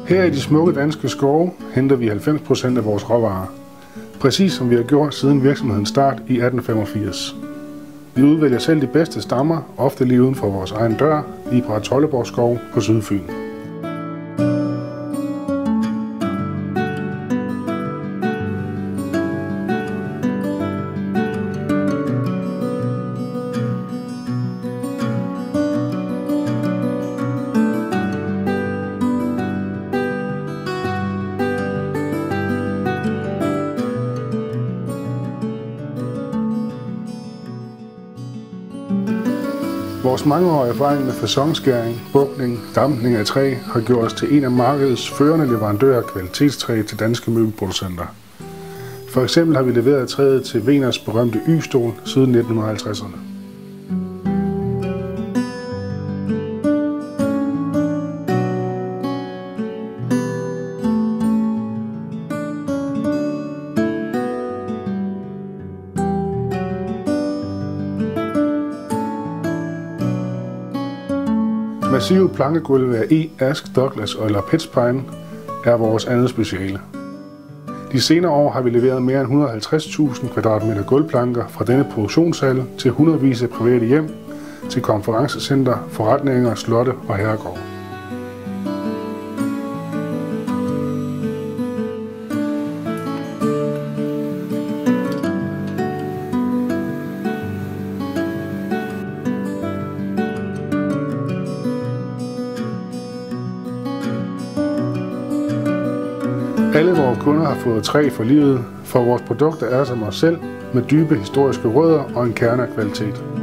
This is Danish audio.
Her i de smukke danske skove henter vi 90% af vores råvarer. Præcis som vi har gjort siden virksomhedens start i 1885. Vi udvælger selv de bedste stammer, ofte lige uden for vores egen dør, i Brahetrolleborg Skov på Sydfyn. Vores mangeårige erfaring med faconskæring, bugning, dampning af træ har gjort os til en af markedets førende leverandører af kvalitetstræ til danske møbelproducenter. For eksempel har vi leveret træet til Wehners berømte Y-stol siden 1950'erne. Massive plankegulve af Ask, Douglas eller Pitch Pine er vores andet speciale. De senere år har vi leveret mere end 150.000 kvadratmeter gulvplanker fra denne produktionshal til hundredvis af private hjem, til konferencecenter, forretninger, slotte og herregårde. Alle vores kunder har fået træ for livet, for vores produkter er som os selv, med dybe historiske rødder og en kerne af kvalitet.